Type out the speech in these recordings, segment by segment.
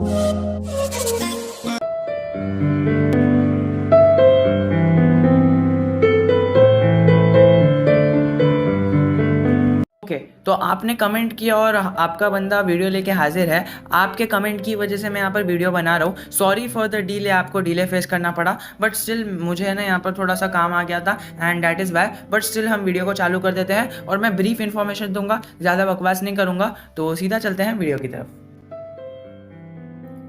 Okay, तो आपने comment किया और आपका बंदा वीडियो लेके हाजिर है। आपके कमेंट की वजह से मैं यहाँ पर वीडियो बना रहा हूँ। सॉरी फॉर द डिले, आपको डिले फेस करना पड़ा, बट स्टिल मुझे है ना यहाँ पर थोड़ा सा काम आ गया था and that is why. But still हम वीडियो को चालू कर देते हैं और मैं ब्रीफ इन्फॉर्मेशन दूंगा, ज़्यादा बकवास नहीं करूँगा। तो सीधा चलते हैं वीडियो की तरफ।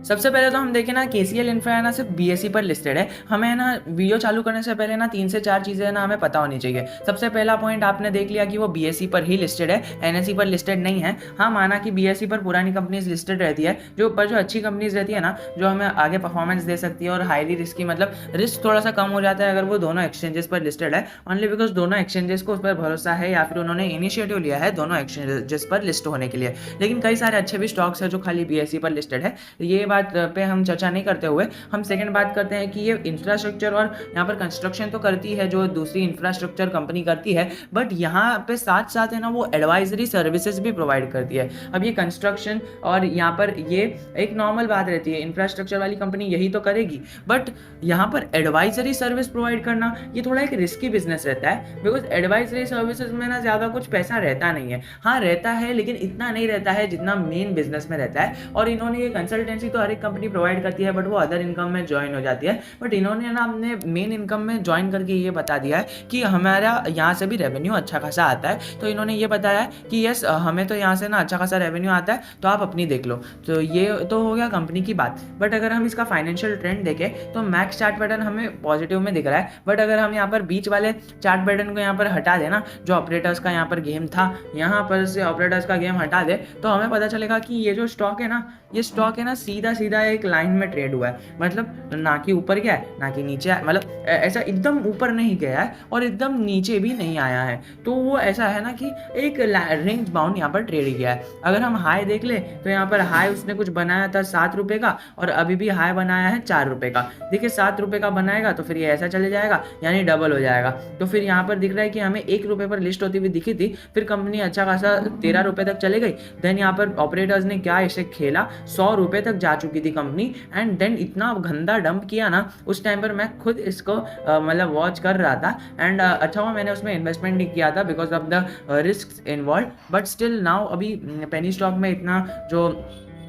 सबसे पहले तो हम देखें ना, KCL इंफ्रा है ना सिर्फ BSE पर लिस्टेड है। हमें ना वीडियो चालू करने से पहले ना 3 से 4 चीज़ें ना हमें पता होनी चाहिए। सबसे पहला पॉइंट आपने देख लिया कि वो BSE पर ही लिस्टेड है, NSE पर लिस्टेड नहीं है। हाँ, माना कि BSE पर पुरानी कंपनीज लिस्टेड रहती है, जो अच्छी कंपनीज रहती है ना, जो हमें आगे परफॉर्मेंस दे सकती है और हाईली रिस्की, मतलब रिस्क थोड़ा सा कम हो जाता है अगर वो दोनों एक्सचेंजेस पर लिस्टेड है, ओनली बिकॉज दोनों एक्सचेंजेस को उस पर भरोसा है या फिर उन्होंने इनिशिएटिव लिया है दोनों एक्सचेंजेस पर लिस्ट होने के लिए। लेकिन कई सारे अच्छे भी स्टॉक्स है जो खाली BSE पर लिस्टेड है। ये बात पे हम चर्चा नहीं करते हुए हम सेकंड बात करते हैं कि ये इंफ्रास्ट्रक्चर और यहाँ पर कंस्ट्रक्शन तो करती है जो दूसरी इंफ्रास्ट्रक्चर कंपनी करती है, बट यहाँ पे साथ साथ है ना वो एडवाइजरी सर्विसेज भी प्रोवाइड करती है। अब ये कंस्ट्रक्शन और यहाँ पर ये एक नॉर्मल बात रहती है, इंफ्रास्ट्रक्चर वाली कंपनी यही तो करेगी, बट यहाँ पर एडवाइजरी सर्विस प्रोवाइड करना ये थोड़ा एक रिस्की बिजनेस रहता है, बिकॉज एडवाइजरी सर्विसेज में ना ज़्यादा कुछ पैसा रहता नहीं है। हाँ रहता है, लेकिन इतना नहीं रहता है जितना मेन बिजनेस में रहता है। और इन्होंने ये कंसल्टेंसी तो हर एक कंपनी प्रोवाइड करती है, बट वो अदर इनकम में ज्वाइन हो जाती है। बट इन्होंने ना अपने मेन इनकम में ज्वाइन करके ये बता दिया है कि हमारा यहाँ से भी रेवेन्यू अच्छा खासा आता है। तो इन्होंने ये बताया है कि यस, हमें तो यहाँ से ना अच्छा खासा रेवेन्यू आता है, तो आप अपनी देख लो। तो ये तो हो गया कंपनी की बात। बट अगर हम इसका फाइनेंशियल ट्रेंड देखें तो मैक्स चार्ट पैटर्न हमें पॉजिटिव में दिख रहा है। बट अगर हम यहाँ पर बीच वाले चार्ट पैटर्न को यहाँ पर हटा देना, जो ऑपरेटर्स का यहाँ पर गेम था, यहाँ पर से ऑपरेटर्स का गेम हटा दे, तो हमें पता चलेगा कि ये जो स्टॉक है ना, ये स्टॉक है ना सीधा सीधा एक लाइन में ट्रेड हुआ है। मतलब ना कि ऊपर गया है ना कि नीचे है, मतलब ऐसा एकदम ऊपर नहीं गया है और एकदम नीचे भी नहीं आया है। तो वो ऐसा है ना कि एक रेंज बाउंड यहाँ पर ट्रेड किया है। अगर हम हाई देख ले तो यहाँ पर हाई उसने कुछ बनाया था 7 रुपये का, और अभी भी हाई बनाया है 4 रुपये का। देखिए 7 रुपये का बनाएगा तो फिर ये ऐसा चले जाएगा, यानी डबल हो जाएगा। तो फिर यहाँ पर दिख रहा है कि हमें 1 रुपये पर लिस्ट होती हुई दिखी थी, फिर कंपनी अच्छा खासा 13 रुपये तक चले गई। देन यहाँ पर ऑपरेटर्स ने क्या इसे खेला, 100 रुपये तक जा चुकी थी कंपनी, एंड देन इतना गंदा डंप किया ना, उस टाइम पर मैं खुद इसको मतलब वॉच कर रहा था। एंड अच्छा हुआ मैंने उसमें इन्वेस्टमेंट नहीं किया था because of the risk involve. But still now अभी पेनी स्टॉक में इतना जो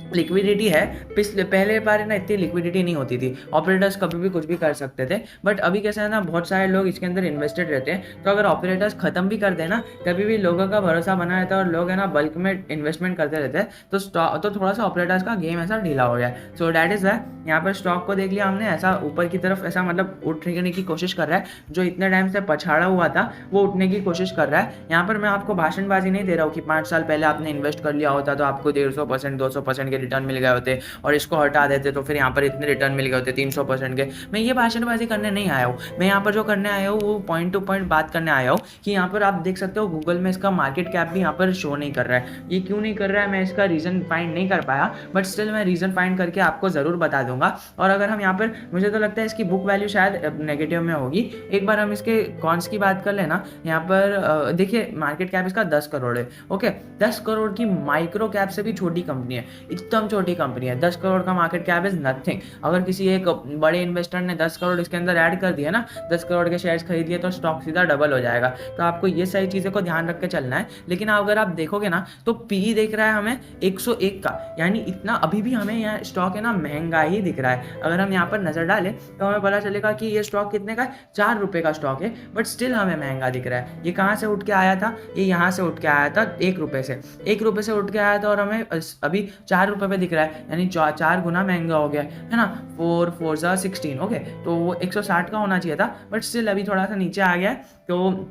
लिक्विडिटी है, पिछले पहले बार ना इतनी लिक्विडिटी नहीं होती थी, ऑपरेटर्स कभी भी कुछ भी कर सकते थे। बट अभी कैसा है ना, बहुत सारे लोग इसके अंदर इन्वेस्टेड रहते हैं, तो अगर ऑपरेटर्स खत्म भी कर देना तभी भी लोगों का भरोसा बना रहता है और लोग है ना बल्क में इन्वेस्टमेंट करते रहते हैं। तो थोड़ा सा ऑपरेटर्स का गेम ऐसा ढीला हो गया है। सो डैट इज़ वाई यहाँ पर स्टॉक को देख लिया हमने, ऐसा ऊपर की तरफ ऐसा मतलब उठने की कोशिश कर रहा है, जो इतने टाइम से पछाड़ा हुआ था वो उठने की कोशिश कर रहा है। यहाँ पर मैं आपको भाषणबाजी नहीं दे रहा हूँ कि 5 साल पहले आपने इन्वेस्ट कर लिया होता तो आपको 150% 200% के रिटर्न मिल गए होते, और इसको हटा देते तो फिर यहाँ पर इतने रिटर्न मिल गए होते 300% के। मैं ये भाषणबाजी करने नहीं आया हूँ, मैं यहाँ पर जो करने आया हूँ वो पॉइंट टू पॉइंट बात करने आया हूँ कि यहाँ पर आप देख सकते हो गूगल में इसका मार्केट कैप भी यहाँ पर शो नहीं कर रहा है। ये क्यों नहीं कर रहा है, मैं इसका रीज़न फाइंड नहीं कर पाया, बट स्टिल मैं रीज़न फाइंड करके आपको ज़रूर बता दूंगा। और अगर हम यहाँ पर, मुझे तो लगता है इसकी बुक वैल्यू शायद नेगेटिव में होगी। एक बार हम इसके कॉन्स की बात कर लेना, यहाँ पर देखिए मार्केट कैप इसका 10 करोड़ है। ओके, 10 करोड़ की माइक्रो कैप से भी छोटी कंपनी है, एकदम छोटी कंपनी है। 10 करोड़ का मार्केट कैप इज नथिंग। अगर किसी एक बड़े इन्वेस्टर ने 10 करोड़ इसके अंदर ऐड कर दिया ना, 10 करोड़ के शेयर्स खरीद लिए, तो स्टॉक सीधा डबल हो जाएगा। तो आपको ये सारी चीज़ों को ध्यान रख के चलना है। लेकिन अगर आप देखोगे ना तो पी देख रहा है हमें 101 का, यानी इतना अभी भी हमें यहाँ स्टॉक है ना महंगा ही दिख रहा है। अगर हम यहाँ पर नजर डालें तो हमें पता चलेगा कि ये स्टॉक कितने का है, 4 रुपये का स्टॉक है, बट स्टिल हमें महंगा दिख रहा है। ये कहाँ से उठ के आया था, ये यहाँ से उठ के आया था 1 रुपये से, 1 रुपये से उठ के आया था और हमें अभी 4 रुपये पे दिख रहा है, यानी 4 गुना महंगा हो गया है ना। 4 4 16, ओके, तो वो 160 का होना चाहिए था, बट स्टिल अभी थोड़ा सा नीचे आ गया है। तो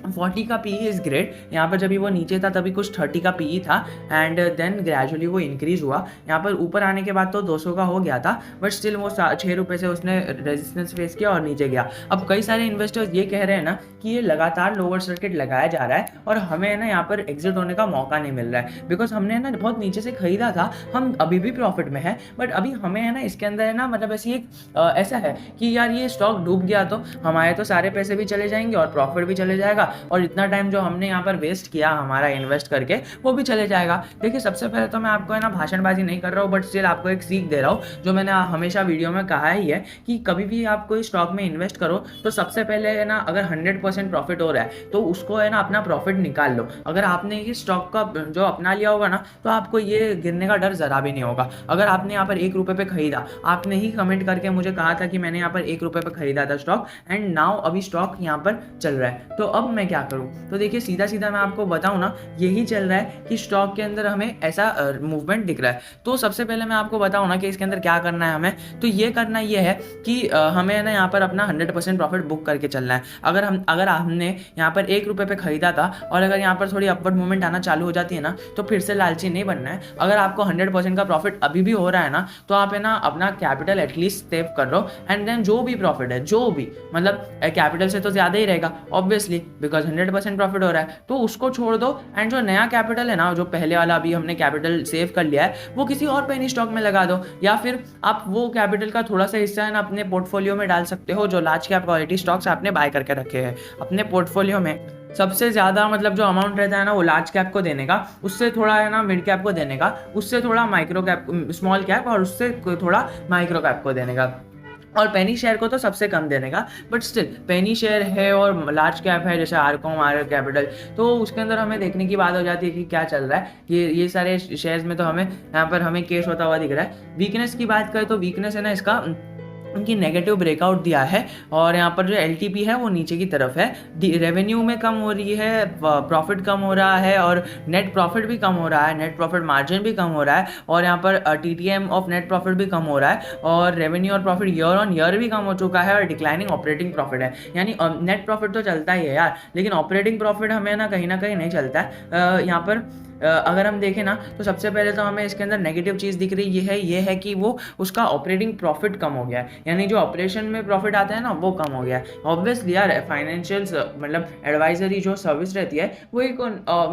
40 का पी इज़ ग्रेट। यहाँ पर जब वो नीचे था तभी कुछ 30 का पी था, एंड देन ग्रेजुअली वो इंक्रीज हुआ। यहाँ पर ऊपर आने के बाद तो 200 का हो गया था, बट स्टिल वो 6 रुपये से उसने रेजिस्टेंस फेस किया और नीचे गया। अब कई सारे इन्वेस्टर्स ये कह रहे हैं ना कि ये लगातार लोअर सर्किट लगाया जा रहा है और हमें ना यहाँ पर एग्जिट होने का मौका नहीं मिल रहा है, बिकॉज हमने ना बहुत नीचे से खरीदा था, हम अभी भी प्रॉफिट में है, बट अभी हमें है ना इसके अंदर है ना मतलब ऐसी एक ऐसा है कि यार ये स्टॉक डूब गया तो हमारे तो सारे पैसे भी चले जाएंगे और प्रॉफिट भी चले जाएगा, और इतना टाइम जो हमने यहाँ पर वेस्ट किया हमारा इन्वेस्ट करके वो भी चले जाएगा। देखिए सबसे पहले तो मैं आपको है ना भाषणबाजी नहीं कर रहा हूँ, बट स्टिल आपको एक सीख दे रहा हूँ जो मैंने हमेशा वीडियो में कहा ही है कि कभी भी आप कोई स्टॉक में इन्वेस्ट करो तो सबसे पहले है ना, अगर 100% प्रॉफिट हो रहा है तो उसको है ना अपना प्रॉफिट निकाल लो। अगर आपने ये स्टॉक का जो अपना लिया होगा ना तो आपको ये गिरने का डर जरा भी नहीं होगा। अगर आपने यहाँ पर 1 रुपये पे खरीदा, आपने ही कमेंट करके मुझे कहा था कि मैंने यहाँ पर 1 रुपये पे खरीदा था स्टॉक एंड नाउ अभी स्टॉक यहाँ पर चल रहा है, तो अब मैं क्या करूँ? तो देखिए सीधा सीधा मैं आपको बताऊँ ना, यही चल रहा है कि स्टॉक के अंदर हमें ऐसा मूवमेंट दिख रहा है। तो सबसे पहले मैं आपको बताऊँ ना कि इसके अंदर क्या करना है हमें, तो ये करना ये है कि हमें ना यहाँ पर अपना 100% प्रॉफिट बुक करके चलना है। अगर हमने यहाँ पर 1 रुपये पे खरीदा था और अगर यहाँ पर थोड़ी अपवर्ड मूवमेंट आना चालू हो जाती है ना तो फिर से लालची नहीं बनना है। अगर आपको 100% का प्रॉफिट अभी भी हो रहा है ना तो आप है ना अपना कैपिटल एटलीस्ट सेव कर लो एंड देन जो भी प्रॉफिट है, जो भी मतलब कैपिटल से तो ज़्यादा ही रहेगा ऑब्वियसली, बिकॉज 100% प्रॉफिट हो रहा है, तो उसको छोड़ दो एंड जो नया कैपिटल है ना, जो पहले वाला अभी हमने कैपिटल सेव कर लिया है, वो किसी और पेनी स्टॉक में लगा दो, या फिर आप वो कैपिटल का थोड़ा सा हिस्सा है ना अपने पोर्टफोलियो में डाल सकते हो। जो लार्ज कैप क्वालिटी स्टॉक्स आपने बाय करके रखे हैं अपने पोर्टफोलियो में, सबसे ज़्यादा मतलब जो अमाउंट रहता है ना वो लार्ज कैप को देने का, उससे थोड़ा है ना मिड कैप को देने का, उससे थोड़ा माइक्रो कैप, स्मॉल कैप, और उससे थोड़ा माइक्रो कैप को देने का, और पेनी शेयर को तो सबसे कम देने का। बट स्टिल पेनी शेयर है और लार्ज कैप है जैसे आरकॉम, आर कैपिटल, तो उसके अंदर हमें देखने की बात हो जाती है कि क्या चल रहा है। ये सारे शेयर्स में तो हमें यहाँ पर हमें केस होता हुआ दिख रहा है। वीकनेस की बात करें तो वीकनेस है ना इसका, उनकी नेगेटिव ब्रेकआउट दिया है और यहाँ पर जो LTP है वो नीचे की तरफ है, रेवेन्यू में कम हो रही है, प्रॉफिट कम हो रहा है और नेट प्रॉफिट भी कम हो रहा है, नेट प्रॉफिट मार्जिन भी कम हो रहा है, और यहाँ पर TTM ऑफ नेट प्रॉफिट भी कम हो रहा है, और रेवेन्यू और प्रॉफिट ईयर ऑन ईयर भी कम हो चुका है, और डिक्लाइनिंग ऑपरेटिंग प्रॉफिट है। यानी नेट प्रॉफिट तो चलता ही है यार, लेकिन ऑपरेटिंग प्रॉफिट हमें ना कहीं नहीं चलता है। यहाँ पर अगर हम देखें ना तो सबसे पहले तो हमें इसके अंदर नेगेटिव चीज़ दिख रही ये है कि वो उसका ऑपरेटिंग प्रॉफिट कम हो गया है, यानी जो ऑपरेशन में प्रॉफिट आता है ना वो कम हो गया है। ऑब्वियसली यार फाइनेंशियल मतलब एडवाइजरी जो सर्विस रहती है वो एक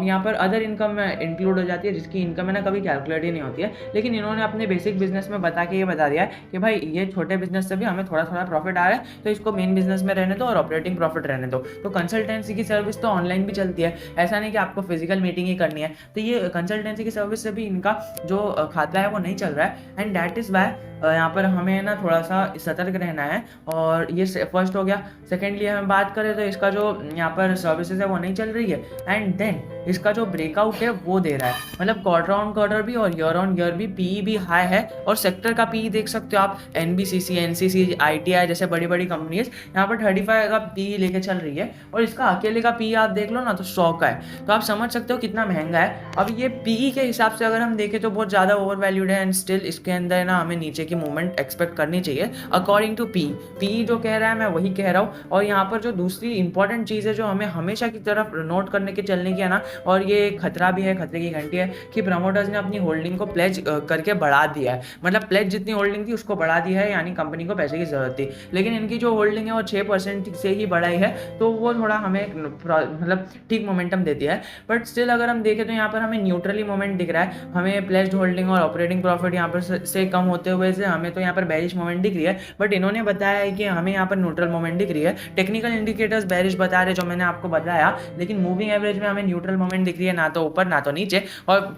यहाँ पर अदर इनकम में इंक्लूड हो जाती है, जिसकी इनकम है ना कभी कैलकुलेट ही नहीं होती है, लेकिन इन्होंने अपने बेसिक बिजनेस में बता दिया है कि भाई ये छोटे बिजनेस से भी हमें थोड़ा प्रॉफिट आ रहा है तो इसको मेन बिजनेस में रहने दो और ऑपरेटिंग प्रॉफिट रहने दो। तो कंसल्टेंसी की सर्विस तो ऑनलाइन भी चलती है, ऐसा नहीं कि आपको फिजिकल मीटिंग ही करनी है। तो ये कंसल्टेंसी की सर्विस से भी इनका जो खाता है वो नहीं चल रहा है, एंड दैट इज़ वाई यहाँ पर हमें ना थोड़ा सा सतर्क रहना है। और ये फर्स्ट हो गया। सेकेंडली हम बात करें तो इसका जो यहाँ पर सर्विसेज है वो नहीं चल रही है, एंड देन इसका जो ब्रेकआउट है वो दे रहा है, मतलब क्वार्टर ऑन क्वार्टर भी और ईयर ऑन ईयर भी पीई भी हाई है, और सेक्टर का पीई देख सकते हो आप, NBCC, NCC, ITI जैसे बड़ी बड़ी कंपनीज यहाँ पर 35 का पीई लेके चल रही है, और इसका अकेले का पीई आप देख लो ना तो 100 का है, तो आप समझ सकते हो कितना महंगा है। अब ये पीई के हिसाब से अगर हम देखें तो बहुत ज़्यादा ओवर वैल्यूड है, एंड स्टिल इसके अंदर ना हमें नीचे की मूवमेंट एक्सपेक्ट करनी चाहिए अकॉर्डिंग टू पी जो कह रहा है मैं वही कह रहा हूँ। और यहाँ पर जो दूसरी इंपॉर्टेंट चीज़ है जो हमें हमेशा की तरफ नोट करने की चलने की है ना, और ये खतरा भी है, खतरे की घंटी है, कि प्रमोटर्स ने अपनी होल्डिंग को प्लेज करके बढ़ा दिया है, मतलब प्लेज जितनी होल्डिंग थी उसको बढ़ा दिया है, यानी कंपनी को पैसे की जरूरत थी, लेकिन इनकी जो होल्डिंग है वो 6% से ही बढ़ाई है, तो वो थोड़ा हमें मतलब ठीक मोमेंटम देती है। बट स्टिल अगर हम देखें तो यहाँ पर हमें न्यूट्रली मोमेंट दिख रहा है, हमें प्लेज्ड होल्डिंग और ऑपरेटिंग प्रॉफिट यहाँ पर से कम होते हुए से हमें तो यहाँ पर बेरिश मोमेंट दिख रही है, बट इन्होंने बताया है कि हमें यहाँ पर न्यूट्रल मोमेंट दिख रही है। टेक्निकल इंडिकेटर्स बेरिश बता रहे जो मैंने आपको बताया, लेकिन मूविंग एवरेज में हमें न्यूट्रल मोमेंट दिख रही है, ना तो ऊपर ना तो नीचे। और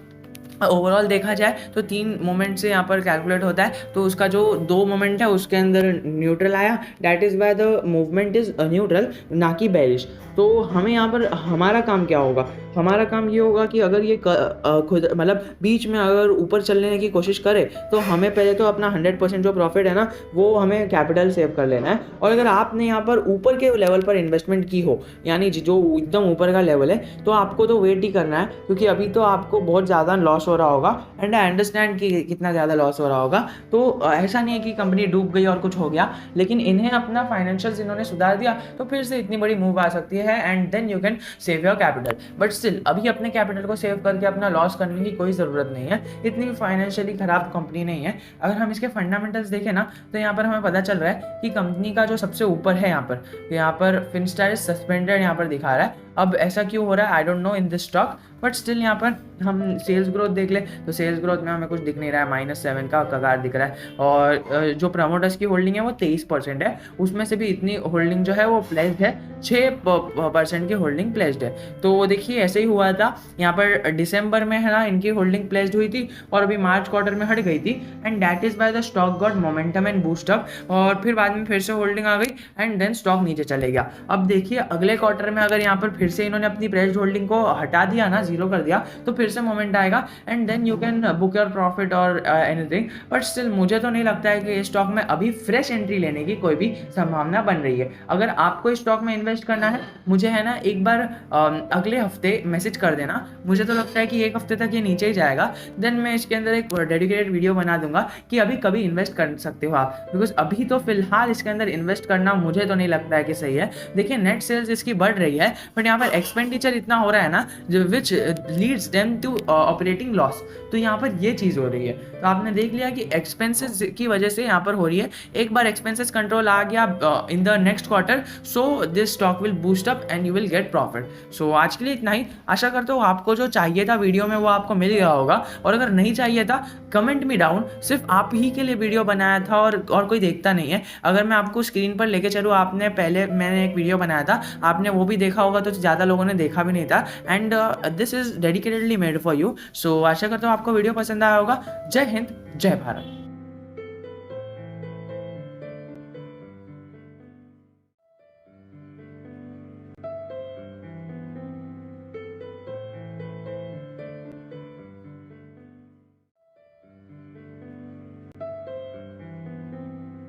ओवरऑल देखा जाए तो 3 मोमेंट से यहाँ पर कैलकुलेट होता है, तो उसका जो 2 मोमेंट है उसके अंदर न्यूट्रल आया, that is why the movement is neutral, ना कि बेरिश। तो हमें यहाँ पर हमारा काम क्या होगा, हमारा काम ये होगा कि अगर ये खुद मतलब बीच में अगर ऊपर चलने की कोशिश करे तो हमें पहले तो अपना 100% जो प्रॉफिट है ना वो हमें कैपिटल सेव कर लेना है। और अगर आपने यहाँ पर ऊपर के लेवल पर इन्वेस्टमेंट की हो, यानी जो एकदम ऊपर का लेवल है, तो आपको तो वेट ही करना है, क्योंकि अभी तो आपको बहुत ज़्यादा लॉस हो रहा होगा, एंड आई अंडरस्टैंड कि कितना ज़्यादा लॉस हो रहा होगा। तो ऐसा नहीं है कि कंपनी डूब गई और कुछ हो गया, लेकिन इन्हें अपना फाइनेंशियल्स इन्होंने सुधार दिया तो फिर से इतनी बड़ी मूव आ सकती है, and then you can save your capital. But still अभी अपने कैपिटल को सेव करके अपना लॉस करने की कोई ज़रूरत नहीं है, इतनी फाइनेंशियली ख़राब कंपनी नहीं है। अगर हम इसके फंडामेंटल्स देखें ना तो यहाँ पर हमें पता चल रहा है कि कंपनी का जो सबसे ऊपर है यहाँ पर फिनस्टार सस्पेंडेड यहाँ पर दिखा रहा है, अब ऐसा क्यों हो रहा है, I don't know in this stock, but still यहाँ पर हम सेल्स ग्रोथ देख ले तो सेल्स ग्रोथ में हमें कुछ दिख नहीं रहा है, -7 का कगार दिख रहा है। और जो प्रमोटर्स की होल्डिंग है वो 23% है, उसमें से भी इतनी होल्डिंग जो है वो प्लेस्ड है, 6% की होल्डिंग प्लेस्ड है। तो देखिए ऐसे ही हुआ था यहाँ पर दिसंबर में, है ना, इनकी होल्डिंग प्लेस्ड हुई थी और अभी मार्च क्वार्टर में हट गई थी, and that is by the stock got momentum and boost up, और फिर बाद में फिर से होल्डिंग आ गई एंड देन स्टॉक नीचे चले गया। अब देखिए अगले क्वार्टर में अगर यहाँ पर फिर से इन्होंने अपनी प्लेस्ड होल्डिंग को हटा दिया ना, जीरो कर दिया, तो फिर से मोमेंट आएगा and then you can book your profit और एनीथिंग। बट स्टिल मुझे तो नहीं लगता है कि इस स्टॉक में अभी फ्रेश एंट्री लेने की कोई भी संभावना बन रही है। अगर आपको इस स्टॉक में इन्वेस्ट करना है, मुझे, है ना, एक बार अगले हफ्ते मैसेज कर देना, मुझे तो लगता है कि एक हफ्ते तक ये नीचे ही जाएगा, देन मैं इसके अंदर एक डेडिकेटेड वीडियो बना दूंगा कि अभी कभी इन्वेस्ट कर सकते हो आप, बिकॉज अभी तो फिलहाल इसके अंदर इन्वेस्ट करना मुझे तो नहीं लगता है कि सही है। देखिए नेट सेल्स इसकी बढ़ रही है, बट यहाँ पर एक्सपेंडिचर इतना हो रहा है ना, जो which leads them to operating loss, तो यहाँ पर ये चीज़ हो रही है। तो आपने देख लिया कि एक्सपेंसेस की वजह से यहाँ पर हो रही है। एक बार एक्सपेंसेस कंट्रोल आ गया in the next quarter, so this stock will boost up and you will get profit. So आज के लिए इतना ही, आशा करता हूँ आपको जो चाहिए था वीडियो में वो आपको मिल गया होगा, और अगर नहीं चाहिए था कमेंट मी डाउन, सिर्फ आप ही के लिए वीडियो बनाया था और कोई देखता नहीं है। अगर मैं आपको स्क्रीन पर लेके चलूँ, आपने पहले मैंने एक वीडियो बनाया था, आपने वो भी देखा होगा, तो ज़्यादा लोगों ने देखा भी नहीं था, and this is dedicatedly made for you. So आशा करता हूँ आपको वीडियो पसंद आया होगा। जय हिंद, जय भारत।